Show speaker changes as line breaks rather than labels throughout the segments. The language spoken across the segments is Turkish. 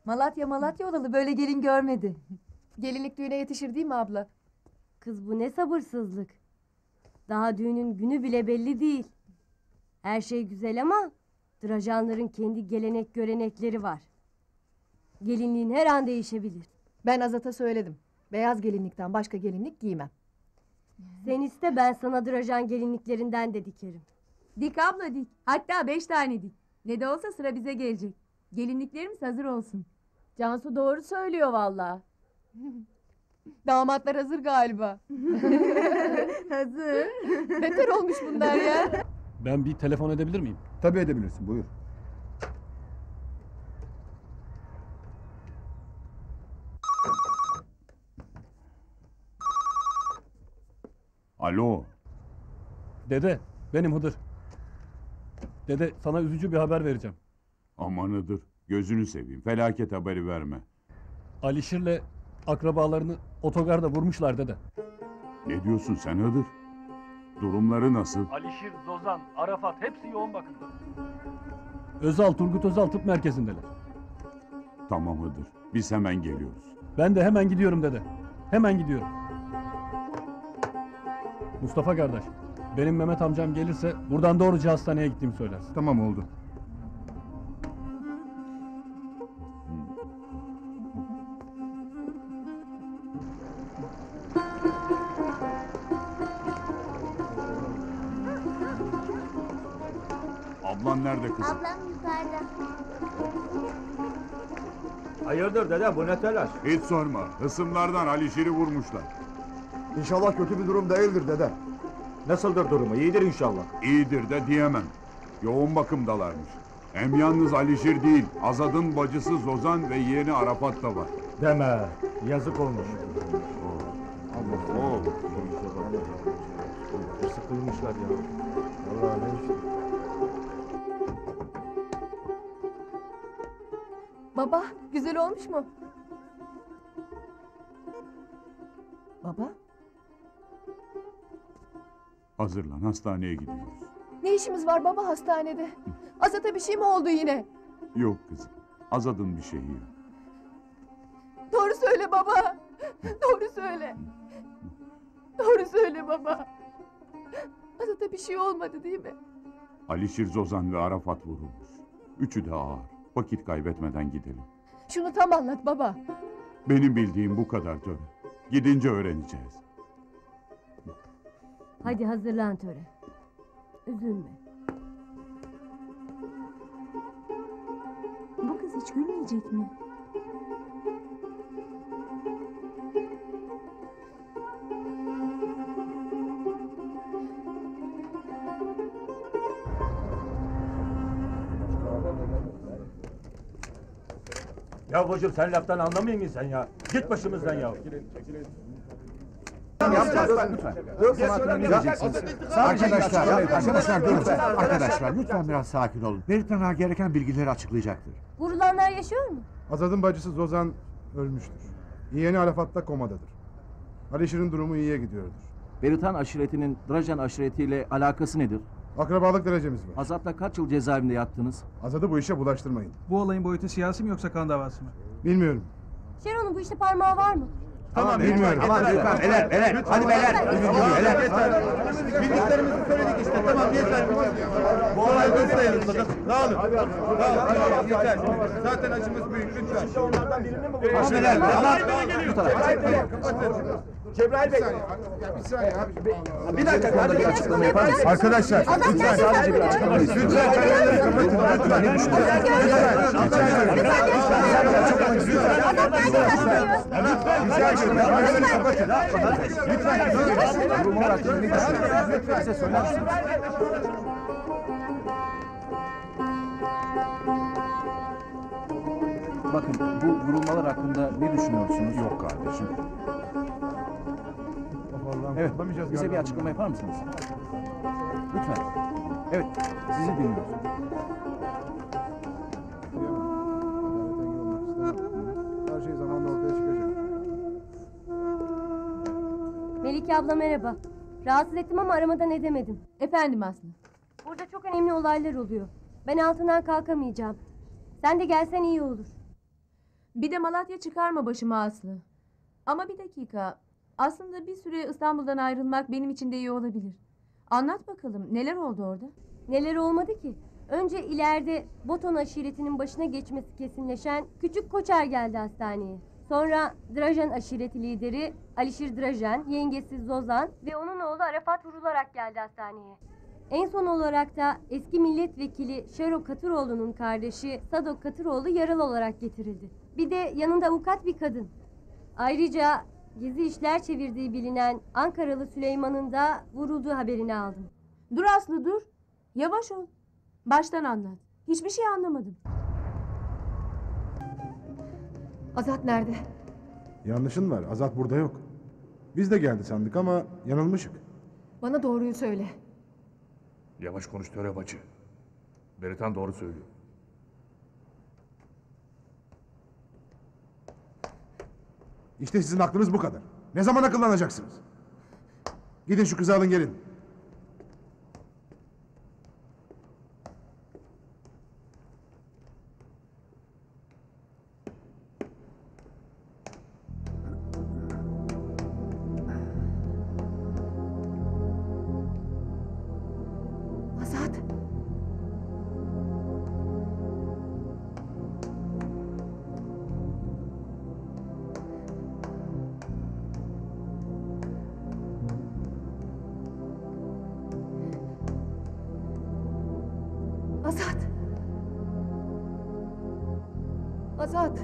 Malatya olalı böyle gelin görmedi.
Gelinlik düğüne yetişir değil mi abla?
Kız bu ne sabırsızlık. Daha düğünün günü bile belli değil. Her şey güzel ama Drajanların kendi gelenek görenekleri var. Gelinliğin her an değişebilir.
Ben Azat'a söyledim. Beyaz gelinlikten başka gelinlik giymem.
Sen iste, ben sana Drajan gelinliklerinden de dikerim.
Dik abla dik. Hatta 5 tane dik. Ne de olsa sıra bize gelecek. Gelinliklerimiz hazır olsun.
Cansu doğru söylüyor vallahi. Damatlar hazır galiba.
Hazır.
Beter olmuş bunlar ya.
Ben bir telefon edebilir miyim?
Tabii edebilirsin, buyur.
Alo.
Dede, benim Hıdır. Dede, sana üzücü bir haber vereceğim.
Amanıdır. Gözünü seveyim. Felaket haberi verme.
Alişir'le akrabalarını otogarda vurmuşlar dede.
Ne diyorsun sen Hıdır? Durumları nasıl?
Alişir, Zozan, Arafat hepsi yoğun bakımda. Özal, Turgut Özal tıp merkezindeler.
Tamam Hıdır. Biz hemen geliyoruz.
Ben de hemen gidiyorum dede. Hemen gidiyorum. Mustafa kardeş, benim Mehmet amcam gelirse buradan doğruca hastaneye gittiğimi söylersin.
Tamam, oldu.
Ablan nerede kızım?
Ablam yukarıda.
Hayırdır dede, bu ne telaş?
Hiç sorma. Hısımlardan Alişir'i vurmuşlar.
İnşallah kötü bir durum değildir dede.
Nasıldır durumu? İyidir inşallah.
İyidir de diyemem. Yoğun bakımdalarmış. Hem yalnız Alişir değil, Azad'ın bacısı Zozan ve yeğeni Arafat da var.
Deme, yazık olmuş.
Oo.
Sıkılmışlar ya.
Vallahi ne işte.
Baba, güzel olmuş mu? Baba,
Hazırlan, hastaneye gidiyoruz.
ne işimiz var baba hastanede? Azat'a bir şey mi oldu yine?
Yok kızım, Azad'ın bir şeyi yok.
Doğru söyle baba. Doğru söyle. Doğru söyle baba. Azat'a bir şey olmadı değil mi?
Alişir, Zozan ve Arafat vurulmuş. Üçü de ağır. Vakit kaybetmeden gidelim.
Şunu tam anlat baba.
Benim bildiğim bu kadar töre. Gidince öğreneceğiz.
Hadi hazırlan töre. Üzülme.
Bu kız hiç gülmeyecek mi?
Ya bacım, sen laftan anlamıyor musun sen ya? Git başımızdan ya.
Arkadaşlar durun. Arkadaşlar lütfen biraz sakin olun. Berithan Ağa gereken bilgileri açıklayacaktır.
Vurulanlar yaşıyor mu?
Azad'ın bacısı Zozan ölmüştür. Yeğeni Arafat da komadadır. Alişir'in durumu iyiye gidiyordur.
Berithan aşiretinin Drajan aşiretiyle alakası nedir?
Akrabalık derecemiz var.
Azat'la kaç yıl cezaevinde yattınız?
Azad'ı bu işe bulaştırmayın.
Bu olayın boyutu siyasi mi yoksa kan davası mı?
Bilmiyorum.
Şeron'un bu işte parmağı var mı?
Tamam, bilmiyorum.
Lütfen, beyler, hadi beyler.
Bildiklerimizi söyledik işte. Tamam, yeter. Bu olay böyle sayılır. Dağılın. Dağılın. Yeter. Zaten acımız büyük. Lütfen.
Beyler,
Bu tarafa.
Cebrail Bey.
Bir saniye abi.
Bir dakika, hadi bir açıklama yapar mısın?
Arkadaşlar.
Lütfen sadece bir açıklama istiyorum.
Lütfen kamerayı kapatın.
Durumu hakkında ne düşünüyorsunuz? Bize söyler misiniz? Bakın, bu vurulmalar hakkında ne düşünüyorsunuz?
Yok kardeşim.
Evet, bize bir açıklama yapar mısınız? Lütfen. Evet, sizi dinliyoruz.
Her şey zamanla ortaya çıkacak.
Melike abla merhaba. Rahatsız ettim ama aramadan edemedim.
Efendim Aslı.
Burada çok önemli olaylar oluyor. Ben altından kalkamayacağım. Sen de gelsen iyi olur.
Bir de Malatya çıkarma başıma Aslı. Ama bir dakika. Aslında bir süre İstanbul'dan ayrılmak benim için de iyi olabilir. Anlat bakalım neler oldu orada?
Neler olmadı ki? Önce ileride Boton aşiretinin başına geçmesi kesinleşen Küçük Koçer geldi hastaneye. Sonra Drajan aşireti lideri Alişir Drajan, yengesi Zozan ve onun oğlu Arafat vurularak geldi hastaneye. En son olarak da eski milletvekili Şero Katıroğlu'nun kardeşi Sadok Katıroğlu yaralı olarak getirildi. Bir de yanında avukat bir kadın. Ayrıca gizli işler çevirdiği bilinen Ankaralı Süleyman'ın da vurulduğu haberini aldım.
Dur Aslı dur. Yavaş ol. Baştan anlat. Hiçbir şey anlamadım.
Azat nerede?
Yanlışın var. Azat burada yok. Biz de geldi sandık ama yanılmışık.
Bana doğruyu söyle.
Yavaş konuş Töre bacı. Beritan doğru söylüyor.
İşte sizin aklınız bu kadar. Ne zaman akıllanacaksınız? Gidin şu kızı alın gelin.
Azat. Azat. Azat.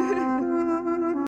Azat.